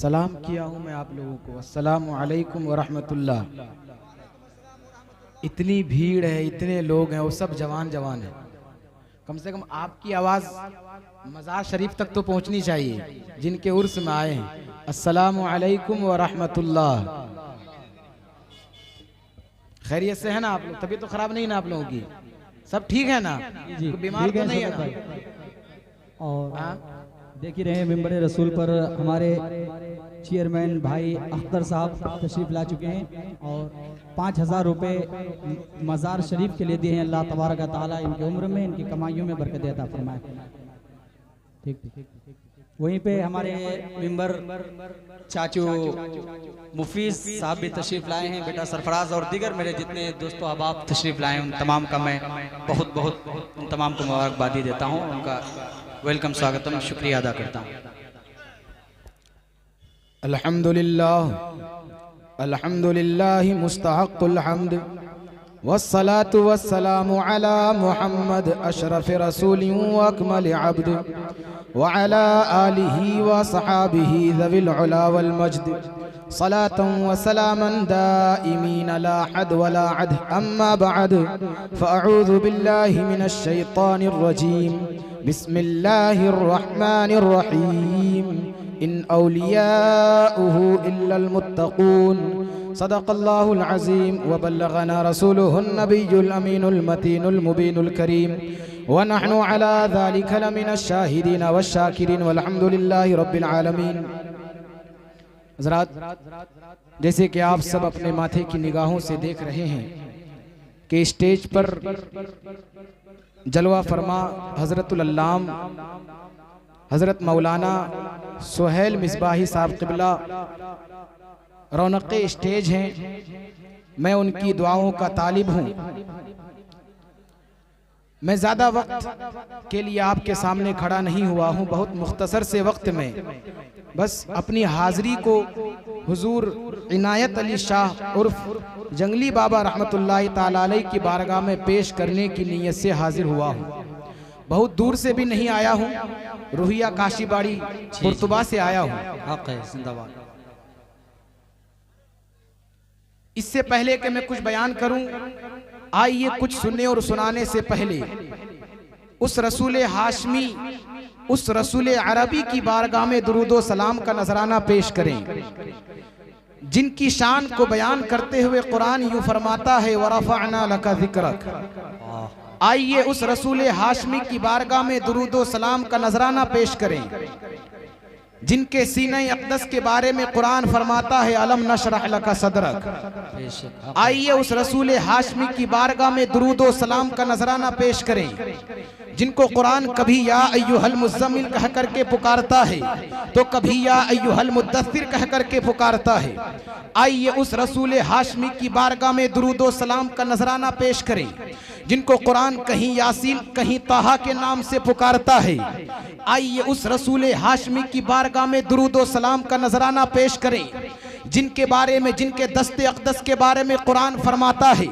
सलाम किया हूँ मैं आप लोगों को। अस्सलामु अलैकुम व रहमतुल्लाह। इतनी भीड़ है, इतने लोग हैं, वो सब जवान जवान हैं। कम से कम आपकी आवाज़ मज़ार शरीफ तक तो पहुंचनी चाहिए जिनके उर्स में आए हैं। अस्सलामु अलैकुम व रहमतुल्लाह। खैरियत से है ना आप लोग? तबीयत तो खराब नहीं ना आप लोगों की? सब ठीक है ना? जी बीमार तो नहीं है ना? और देख ही रहे हैं मिंबर रसूल पर हमारे चेयरमैन भाई अख्तर साहब तशरीफ ला चुके हैं और 5000 रुपये मज़ार शरीफ के लिए दिए हैं। अल्लाह तबारक व तआला इनकी उम्र में, इनकी कमाइयों में बरकत अता फरमाए। ठीक ठीक। वहीं पे हमारे मिंबर चाचू मुफीज साहब भी तशरीफ लाए हैं। बेटा सरफराज और दीगर मेरे जितने दोस्तों अहबाब तशरीफ लाए हैं उन तमाम का मैं बहुत बहुत उन तमाम को मुबारकबादी देता हूँ। उनका वेलकम स्वागतम शुक्रिया अदा करता हूँ। अल्हम्दुलिल्लाह अल्हम्दुलिल्लाह मुस्तहक़्क़ुल हम्द वस्सलातु वस्सलामु अला मुहम्मद अशरफ रसूल व अकमल अब्द व अला आलिहि व सहाबिहि ज़विल उला वल मज्द सलातन व सलामन दाइमीन ला हद व ला अद। अम्मा बअद फ़अऊज़ु बिल्लाहि मिनश शैतानिर रजीम। बिस्मिल्लाहिर रहमानिर रहीम। इन औलियाउहु इल्लल मुत्तक़ून। सदक़ल्लाहुल अज़ीम व बल्लगना रसूलुहुन नबियुल अमीनुल मतीनुल मुबीनुल करीम व नहनु अला ज़ालिका लमिनश शाहिदीन व शाकिरीन वल्हम्दुलिल्लाहि रब्बिल आलमीन। हज़रात, जैसे कि आप सब अपने माथे की निगाहों से देख रहे हैं कि स्टेज पर जलवा फरमा हज़रतुल अल्लाम हज़रत मौलाना सुहेल मिसबाही साहब क़िबला रौनक़े स्टेज हैं। मैं उनकी दुआओं का तालिब हूँ। मैं ज़्यादा वक्त के लिए आपके सामने खड़ा नहीं हुआ हूँ। बहुत मुख्तसर से वक्त में बस अपनी हाज़री को हुजूर इनायत अली शाह उर्फ जंगली बाबा रहमतुल्लाहि ताला अलैह की बारगाह में पेश करने की नीयत से हाजिर हुआ हूँ। बहुत दूर से भी नहीं आया हूँ, रुहिया काशीबाड़ी कुर्तुबा से आया हूँ। इससे पहले कि मैं कुछ बयान करूं, आइए कुछ सुनने और सुनाने से पहले उस रसूल हाशमी, उस रसूल अरबी की बारगाह में दुरूदो सलाम का नजराना पेश करें, जिनकी शान को बयान करते हुए कुरान यूं फरमाता है वरफ़अना लका ज़िक्रक। आइए उस रसूल हाशमी की बारगाह में दुरूदो सलाम का नजराना पेश करें, जिनके सीने अक़दस के बारे में कुरान फरमाता है अलम नशरह लका सदरक। आइए उस रसूल हाशमी की बारगाह में दुरूद व सलाम का नजराना पेश करें, जिनको कुरान कभी या अय्युहल मुज़्ज़मिल कह करके पुकारता है तो कभी या अय्युहल मुद्दस्सिर कह करके पुकारता है। आइए उस रसूल हाशमी की बारगाह में दुरूद व सलाम का नजराना पेश करें, जिनको कुरान कहीं यासीन कहीं ताहा के नाम से पुकारता है। आइए उस रसूल हाशमी की बारगाह में दुरूद व सलाम का नजराना पेश करें, जिनके बारे में, जिनके दस्ते अक़दस के बारे में कुरान फरमाता है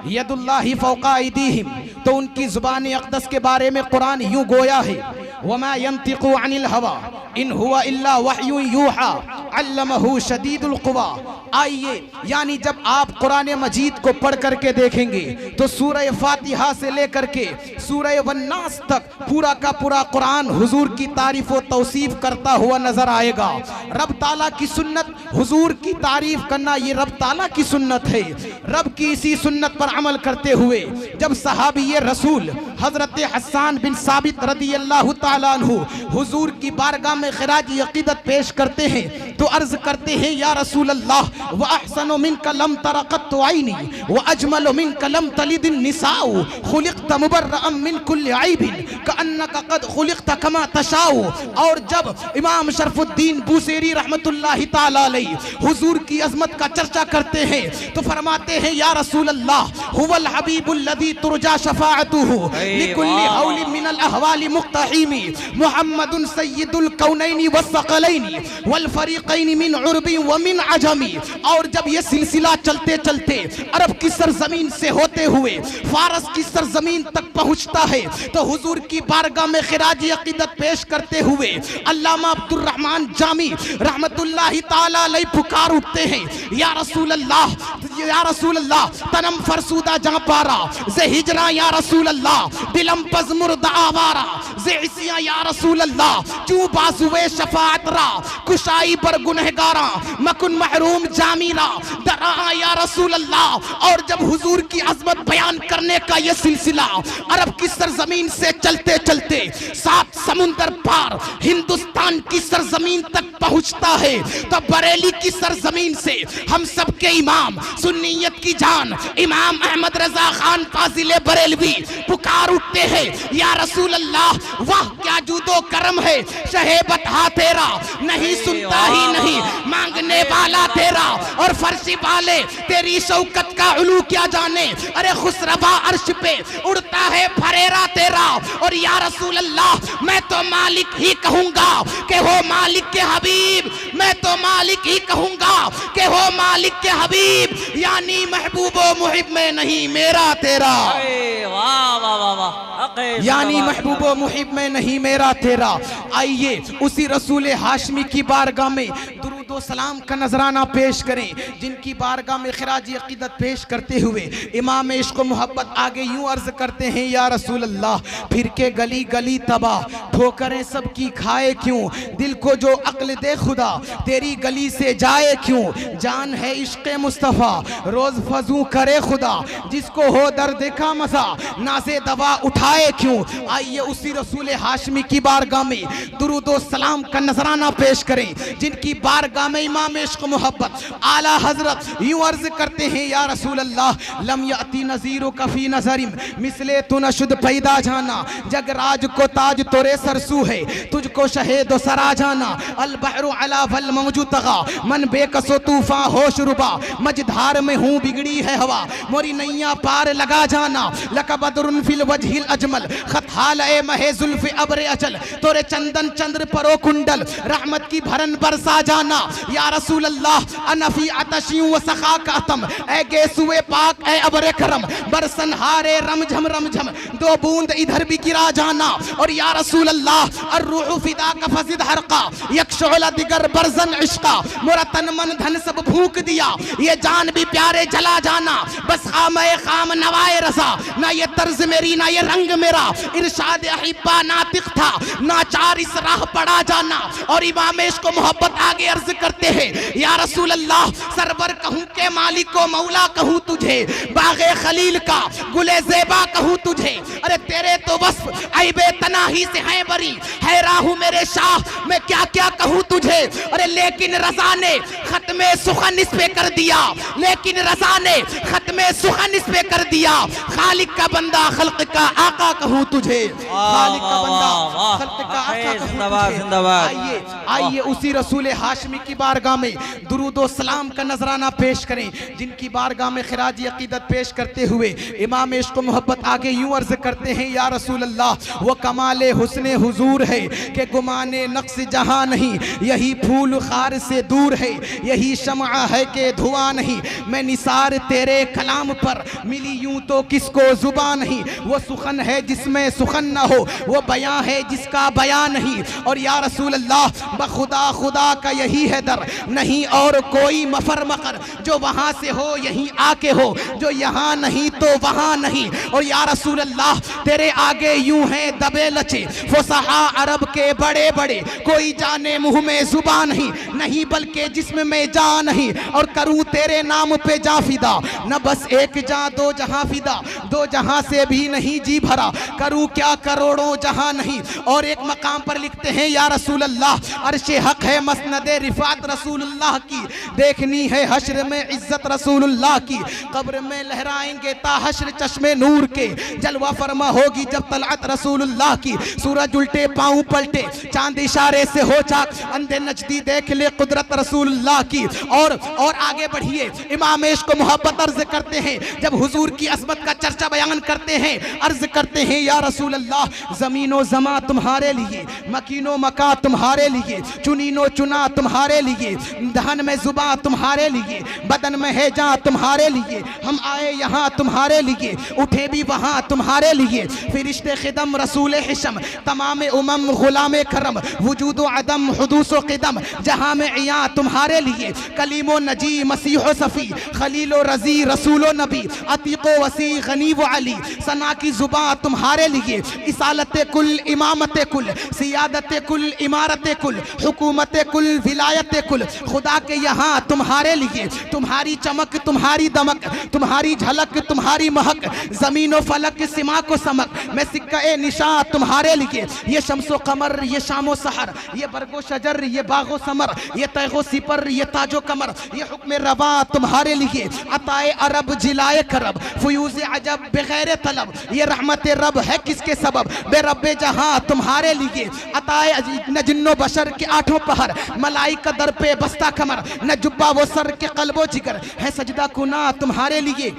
यदुल्लाहि फौका अयदीहिम, तो उनकी ज़ुबान अक़दस के बारे में कुरान यूं गोया है वमा यंतिक़ु अनिल हवा इन हुवा इल्ला वह्युन यूहा अल्लमहु शदीदुल क़ुवा। आइए, यानी जब आप कुरान मजीद को पढ़ करके देखेंगे तो सूरह फातिहा से लेकर के सूरह वन्नास तक पूरा का पूरा कुरान हुजूर की तारीफ व तौसीफ करता हुआ नजर आएगा। रब ताला की सुन्नत, हुजूर की तारीफ करना ये रब ताला की सुन्नत है। रब की इसी सुन्नत पर अमल करते हुए जब सहाबी रसूल हजरत हस्सान बिन साबित रदियल्लाहु ताला अन्हु हुजूर की बारगाह में खिराज अकीदत पेश करते हैं तो अर्ज करते हैं या रसूल अल्लाह व अहसनु मिनका लम तरा क़त्तु ऐनी व अजमलु मिनका लम तलिदिन निसाउ खुलिक़्त मुबर्रअन मिन कुल्लि ऐबिन कअन्नका क़द खुलिक़्त कमा तशाउ। और जब इमाम शरफुद्दीन बूसेरी रहमतुल्लाहि ताला अलैह हुजूर की अजमत का चर्चा करते हैं तो फरमाते हैं या रसूल अल्लाह हुवल हबीबुल लज़ी तुरजा शफाअतुहु लिकुल्ली हौली मिनल अहवाली मुक्तहीमी मुहम्मदुन सय्यदुल कौनैनी वस्सक़लैनी वल फरीक़ैनी मिन उर्बी व मिन अजमी। और जब ये सिलसिला चलते चलते अरब की सरजमीन से होते हुए फारस की सरजमीन तक पहुंचता है तो हुजूर की बारगाह में खिराजी अकीदत पेश करते हुए अल्लामा अब्दुर रहमान जामी रहमतुल्लाहि ताला अलैह पुकार उठते हैं, या रसूल अल्लाह, या रसूल अल्लाह, तनम फरसूदा जहां पारा जे हिजरा, या रसूल अल्लाह, दिलम पजमुर्द आवारा जे इसिया, या रसूल अल्लाह, चू बाजुए शफाअत रा कुशाई बर गुनहगारा मकुन महरूम जामीरा दरा, या रसूल अल्लाह। और जब हुजूर की अजमत बयान करने का यह सिलसिला अरब की सरजमीन से चलते चलते 7 समुंदर पार हिंदुस्तान की सरजमीन तक पहुंचता है तब बरेली की सरजमीन से हम सबके इमाम सुन्नियत की जान इमाम अहमद रजा खान फाजिल बरेलवी पुकार उठते हैं, या रसूल अल्लाह, वाह क्या जूदो करम है शहेबत हा तेरा, नहीं सुनता ही नहीं मांगने वाला तेरा, और फर्शी वाले तेरी शौकत का उलू क्या जाने, अरे खुसरवा अर्श पे उड़ता है फरेरा तेरा। और या रसूल अल्लाह, मैं तो मालिक ही कहूंगा कि हो मालिक के हबीब, मैं तो मालिक ही कहूंगा कि हो मालिक के हबीब, यानी महबूबो मुहिब में नहीं मेरा तेरा, यानी महबूबो मुहिब में नहीं मेरा तेरा। आइए उसी रसूल हाशमी की बारगाह में दुरूद व सलाम का नजराना पेश करें, जिनकी बारगाह में खिराजी अकीदत पेश करते हुए इमाम इश्क मोहब्बत आगे यूं अर्ज करते हैं, या रसूल अल्लाह, फिर के गली गली तबाह ठोकरें सबकी खाए क्यों, दिल को जो अक्ल दे खुदा तेरी गली से जाए क्यों, जान है इश्क मुस्तफ़ा रोज फजू करे खुदा, जिसको हो दर्द का मजा नाज़े दवा उठाए क्यों। आइए उसी रसूल हाशमी की बारगाह में दुरूद व सलाम का नजराना पेश करें, जिनकी बारगाह में इमाम इश्क मोहब्बत आला हजरत यूं अर्ज करते हैं, या रसूल अल्लाह, लम यअती नज़ीरो कफी नज़रिम मिसले तू नशुद पैदा जाना, जगराज को ताज तोरे सरसू है तुझको शहेद सरा जाना, अल बहरु अला वल मौजू तगा मन बेकसो तूफान होश रुबा, मझधार में हूँ बिगड़ी है हवा मोरी नैया पार लगा जाना, लका बदरुन फिल वजहिल अजमल खत हाल ए महे जुल्फ अब्र अचल, तोरे चंदन चंद्र परो कुंडल रहमत की भरन बरसा जाना, या रसूल अल्लाह, अनफी अतशी व सखा का अतम ए गेसुए पाक ए अब्र करम बरसन हारे रमझम रमझम दो बूंद इधर भी गिरा जाना, और या रसूल अल्लाह, अर्रूह फिदा का फजिद हरका यक्षुल दिगर बरजन इश्का, मोरा तन मन धन सब फूंक दिया ये जान भी प्यारे जला जाना, बस खामे खाम नवाए रजा, ना ये तर्ज मेरी ना ये रंग मेरा, इरशाद अहिब्बा नातिक था नाचार इस राह पड़ा जाना। और इमाम इश्क मोहब्बत आगे अर्ज करते हैं, या रसूल अल्लाह, सरवर कहूँ के मालिक को मौला कहूँ तुझे, बागे खलील का गुले ज़ेबा कहूँ तुझे, अरे तेरे तो बस ऐबे तनाही से है बरी, है राहू मेरे शाह, मैं क्या क्या कहूँ तुझे, अरे लेकिन रजा ने खत्मे सुखन इस पे कर दिया, लेकिन रजा ने खत्मे सुखन इस पे कर दिया, खालिक का बंदा खल्क का आका कहूँ तुझे, खालिक का बंदा खल्क का आका कहूँ तुझे। आइए उसी रसूल हाशमी की बारगाह में दुरूद व सलाम का नजराना पेश करें, जिनकी बारगाह में खिराजी अकीदत पेश करते हुए इमाम इश्क मोहब्बत आगे यूं अर्ज करते हैं, या रसूल अल्लाह, वो कमाले हुस्ने हुजूर है कि गुमाने नक्श जहां नहीं, यही फूल खार से दूर है, यही शम्अ है कि धुआं नहीं, मैं निसार तेरे कलाम पर मिली यूं तो किसको जुबान नहीं, वो सुखन है जिसमें सुखन न हो, वो बयां है जिसका बयां नहीं, और या रसूल अल्लाह, बखुदा खुदा का यही है दर, नहीं और कोई मफर मकर, जो वहां से हो यहीं आके हो, जो यहाँ नहीं तो वहां नहीं, और या रसूल अल्लाह, तेरे आगे यूं है दबे लचे फुसहा अरब के बड़े बड़े, कोई जाने मुंह में जुबान नहीं, नहीं बल्कि जिस्म में जान नहीं, और करूं तेरे नाम पे जा फिदा, न बस एक जा दो जहां फिदा, दो जहां से भी नहीं जी भरा, करूं क्या करोड़ों जहां नहीं। और एक मकाम पर लिखते हैं, या रसूल अल्लाह, अर्शे हक है मसनदे रिफा सिफात रसूलुल्लाह की, देखनी है हश्र में इज्जत रसूलुल्लाह की, कब्र में लहराएंगे ता हश्र चश्मे नूर के, जलवा फरमा होगी जब तलअत रसूलुल्लाह की, सूरज उल्टे पाँव पलटे चांद इशारे से हो चाक, अंधे नजदी देख ले कुदरत रसूलुल्लाह की। और आगे बढ़िए, इमाम इश्क को मोहब्बत अर्ज करते हैं, जब हुजूर की अज़मत का चर्चा बयान करते हैं, अर्ज करते हैं या रसूल अल्लाह, ज़मीनो ज़मा तुम्हारे लिए, मकीनो मका तुम्हारे लिए, चुनीनो चुना तुम्हारे लिए, दहन में जुबा तुम्हारे लिए, बदन में है जान तुम्हारे लिए, हम आए यहाँ तुम्हारे लिए, उठे भी वहाँ तुम्हारे लिए, फिरिश्ते खिदम रसूल हिशम, तमाम उमम गुलाम करम, वजूद अदम हुदूस क़िदम, जहाँ में इया तुम्हारे लिए, कलीमो नजी मसीह सफ़ी, खलीलो रजी रसूलो नबी, अतीको वसी गनी व अली, सना की जुबा तुम्हारे लिए, इसालत कुल इमामत कुल, सियादत कुल इमारत कुल, हुकूमत कुल विलायत कुल, खुदा के यहाँ तुम्हारे लिए, तुम्हारी चमक तुम्हारी दमक, तुम्हारी झलक तुम्हारी महक, ज़मीनो फलक सिमा को समक, मैं सिक्का निशा तुम्हारे लिए, ये शम्सो कमर ये शामो सहर, ये बरगो शजर ये बागो समर, ये तैगो सिपर ये ताजो कमर, ये हुक्म रवा तुम्हारे लिए, अताए अरब जिलाए करब, फयूज़ अजब बगैर तलब, ये रहमत रब है किसके सबब, बेरब्बे जहां तुम्हारे लिए, अताए न जिन्नो बशर के आठों पहर, मलाइका दर पे बस्ता कमर, न जुब्बा वो सर के कल्बो जिगर, है सजदा कुना तुम्हारे लिए,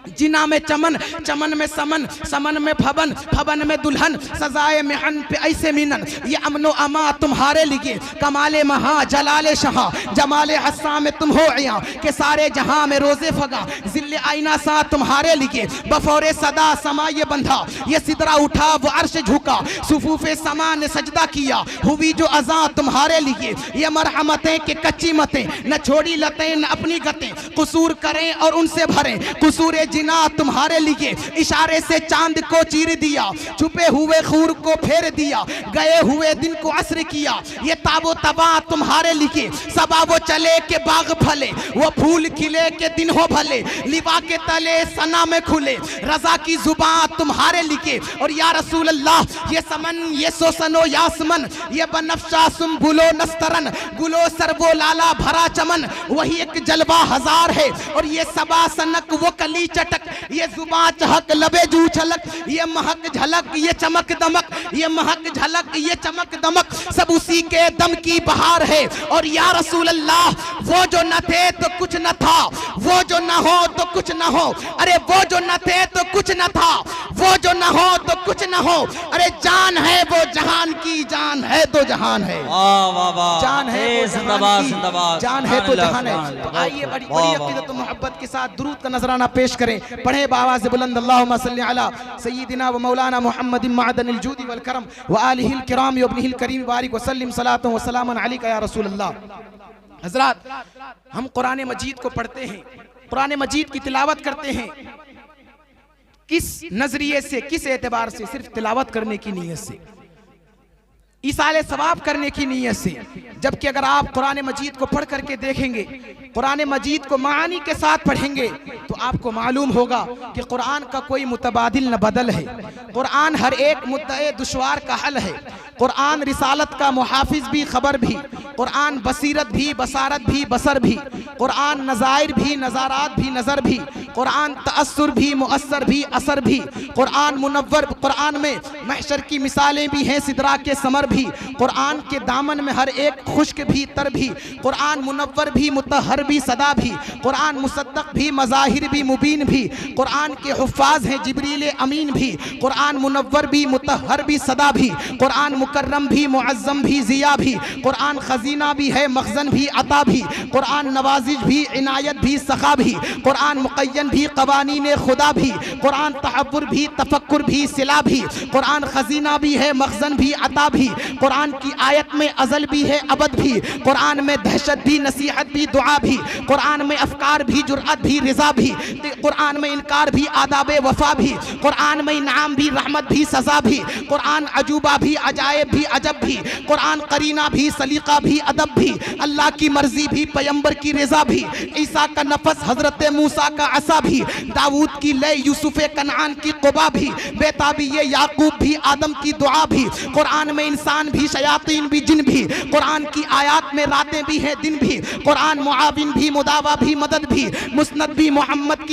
जिना में चमन, चमन में समन, समन में फबन, फबन में दुल्हन, सजाए मेहन पे ऐसे मिनन, ये अमनो अमा तुम्हारे लिए, कमाले महा जलाले शहा, जमाले हस्सा में तुम हो आया, के सारे जहां में रोजे फगा, जिल्ले आईना सा तुम्हारे लिए, बफौरे सदा समा ये बंधा, ये सिदरा उठा वो अर्श झुका, सुफूफे समा ने सजदा किया, हुई जो अज़ा तुम्हारे लिए, ये मरहमतें के कच्ची मतें, न छोड़ी लतें न अपनी गतें, कुसूर करें और उनसे भरें, कुसूरे जिना तुम्हारे लिए, इशारे से चांद को चीर दिया, छुपे हुए खूर को फेर दिया, गए हुए दिन को असर किया, ये ताबो तबा तुम्हारे लिए, सबा वो चले के बाग फले, वो फूल खिले के दिन हो भले, लिबा के तले सना में खुले, रजा की जुबान तुम्हारे लिए, और या रसूल अल्लाह ये समन ये सोसनो यासमन, ये बनफ्शा सुम बुलो नस्तरन, गुलो सरबो लाला भरा चमन, वही एक जलवा हजार है, और ये सबा सनक वो कली चटक, ये जुबान चहक लबे जू छलक, ये महक झलक ये चमक दमक, ये महक झलक ये चमक दमक, सब उसी के दम की बहार है, और या रसूल अल्लाह वो जो न थे तो कुछ न था, वो जो न हो तो कुछ न हो, अरे वो जो न थे तो कुछ न था, वो जो न हो तो कुछ न हो, अरे जान है वो जहान की, जान है तो जहान है, जान है वो जहान की, जान है तो जहान है। तो आइए बड़ी बड़ी अक़ीदत मोहब्बत के साथ दुरूद का नजराना पेश करें, पढ़े बावाज़ बुलंद, अल्लाहुम्मा सल्लि अला सय्यिदिना व मौलाना मुहम्मदिन मअदनिल जूदी वल करम व आलिहिल किराम व इब्निहिल करीम बारिक व सल्लिम सलातन व सलामन अलैका या रसूल अल्लाह। हज़रात, हम कुरान मजीद को पढ़ते हैं, कुरान मजीद की तिलावत करते हैं, किस नजरिए से, किस एतबार से? सिर्फ तिलावत करने की नीयत से, ईसाले सवाब करने की नीयत से। जबकि अगर आप कुरान मजीद को पढ़ करके देखेंगे, कुरान मजीद को मानी के साथ पढ़ेंगे, तो आपको मालूम होगा कि कुरान का कोई मुतबादिल न बदल है, कुरान हर एक मुद्दे दुश्वार का हल है, कुरान रिसालत का मुहाफिज भी खबर भी, कुरान बसीरत भी बसारत भी बसर भी, कुरान नज़ाइर भी नज़ारात भी नज़र भी, कुरान तअस्सुर भी मुअस्सर भी असर भी, कुरान मुनव्वर, कुरान में महशर की मिसालें भी हैं, सिदरा के समर भी, कुरान के दामन में हर एक खुश्क भी तर भी, कुरान मुनव्वर भी मुतहर भी सदा भी, कुरान मुसद्दक भी मज़ाहिर भी मुबीन भी, कुरान के हुफ़ाज़ हैं जिब्रील अमीन भी, कुरान मुनव्वर भी मुतहर भी सदा भी, कुरान मुकर्रम भी मुअज़्ज़म भी ज़िया भी, कुरान खजीना भी है मखज़न भी अता भी, कुरान नवाजिश भी इनायत भी सखा भी, कुरान मुक़य्यन भी क़वानीन खुदा भी, कुरान तहव्वुर भी तफक्कुर भी सिला भी, कुरान खजीना भी है मखज़न भी अता भी, कुरान की आयत में अज़ल भी है अबद भी, कुरान में दहशत भी नसीहत भी दुआ भी, कुरान में अफकार भी जुर्अत भी रिज़ा भी, कुरान में इनकार भी आदाब वफ़ा भी, कुरान में इनाम भी रहमत भी सज़ा भी, कुरान अजूबा भी अजायब भी अजब भी, कुरान करीना भी सलीका भी अदब भी, अल्लाह की मर्जी भी, पैगंबर की रज़ा भी, ईसा का नफस, हजरत मूसा का असा भी, दाऊद की लय, यूसुफ कनान की क़ुबा भी, बेताबी ये याकूब भी, आदम की दुआ भी, कुरान में इंसान भी, शयातीन भी, जिन भी, कुरान की आयत में रातें भी हैं, दिन भी, कुरान मुआविन भी, मुदावा भी, मदद भी, मुस्नद भी, मोहम्मद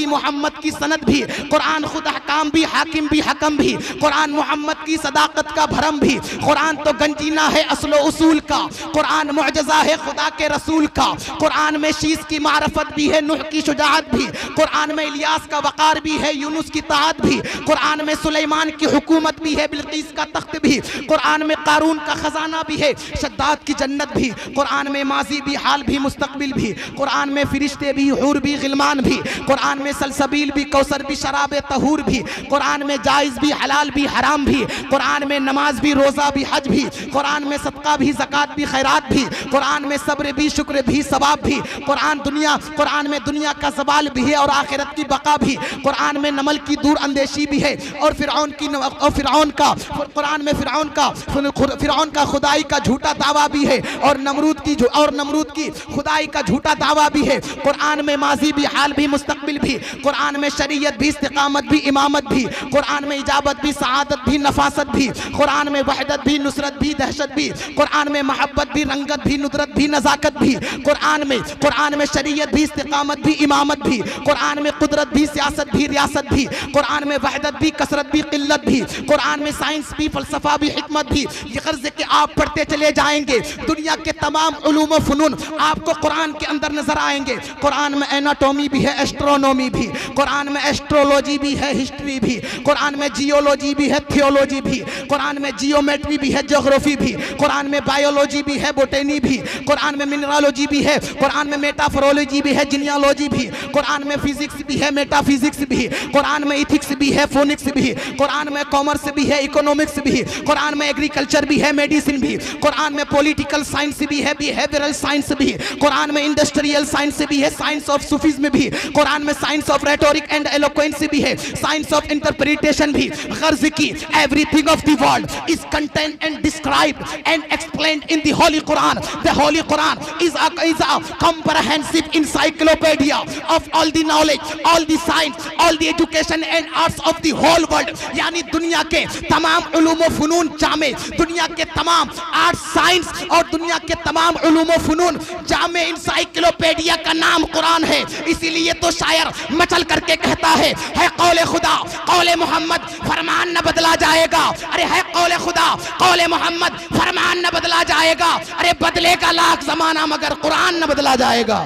की सनद भी, कुरान खुद हकाम भी, हाकिम भी, हकम भी, कुरान मोहम्मद की सदाकत का भरम भी, कुरान तो गंजीना है असलो उसूल का, कुरान मुअजज़ा है खुदा के रसूल का, कुरान में शीश की मारफत भी है, नूह की शुजाअत भी, कुरान में इलियास का वक़ार भी है, यूनुस की ताअत भी, कुरान में सुलेमान की हुकूमत भी है, बिल्कीस का तख्त भी, कुरान में कारून का खजाना भी है, शद्दाद की जन्नत भी, कुरान में माजी भी, हाल भी, मुस्तकबिल भी, कुरान में फरिश्ते भी, हूर भी, गिलमान भी, कुरान में सलसबील भी, कौसर भी, शराब तहूर भी, कुरान में जायज़ भी, हलाल भी, हराम भी, कुरान में नमाज भी, रोज़ा भी, हज भी, कुरान में सदका भी, ज़कात भी, खैरात भी, कुरान में सब्र भी, शुक्र भी, सवाब भी, कुरान में दुनिया का ज़वाल भी है और आखिरत की बका भी, कुरान में नमल की दूर अंदेशी भी है और फिरौन का खुदाई का झूठा दावा भी है और नमरूद की खुदाई का झूठा दावा भी है। कुरान में माजी भी, हाल भी, मुस्तकबिल भी, कुरान में शरीयत भी, इस्तिकामत भी, इमामत भी, कुरान में इजाबत भी, सआदत भी, नफासत भी, कुरान में वहदत भी, नुसरत भी, दहशत भी, कुरान में मोहब्बत भी, रंगत भी, नुदरत भी, नज़ाकत भी, कुरान में शरीयत भी, इस्तिकामत भी, इमामत भी, कुरान में कुदरत भी, सियासत भी, रियासत भी, कुरान में वहदत भी, कसरत भी, किल्लत भी, कुरान में साइंस भी, फलसफा भी, हिकमत भी। ये गर्ज के आप पढ़ते चले जाएंगे, दुनिया के तमाम उलूम व फनून आपको कुरान के अंदर नजर आएंगे। कुरान में एनाटॉमी भी है, एस्ट्रोनॉमी भी, कुरान में एस्ट्रोलॉजी भी है, हिस्ट्री भी, कुरान में जियोलॉजी भी है, थियोलॉजी भी, कुरान में जियोमेट्री भी है, ज्योग्राफी भी, कुरान में बायोलॉजी भी है, बोटेनी भी, कुरान में मिनरलोजी भी है, कुरान में मेटाफोरोलॉजी भी है, जीनियोलॉजी भी, कुरान में फिजिक्स भी है, मेटाफिजिक्स भी, कुरान में इथिक्स भी है, फोनिक्स भी, कुरान में कॉमर्स भी है, इकोनॉमिक्स भी, कुरान में एग्रीकल्चर भी है, मेडिसिन भी, कुरान में पॉलिटिकल साइंस भी है, बिहेवियरल साइंस भी, कुरान में इंडस्ट्रियल साइंस भी है, साइंस ऑफ सूफीज्म भी, कुरान में science of rhetoric and eloquence भी है, साइंस ऑफ इंटरप्रिटेशन भी। गर्ज की everything of the world is content and described and explained in the Holi Quran. The Holi Quran is a comprehensive encyclopedia of all the knowledge, all the science, all the education and arts of the whole world। यानी दुनिया के तमाम उलूम व फनून जामे, दुनिया के तमाम art science और दुनिया के तमाम उलूम व फनून जामे इंसाइक्लोपीडिया का नाम कुरान है। इसीलिए तो शायर मचल करके कहता है कौले खुदा कौले मोहम्मद फरमान न बदला जाएगा। अरे है कौले खुदा कौले मोहम्मद फरमान न बदला जाएगा। अरे बदलेगा लाख जमाना मगर कुरान न बदला जाएगा।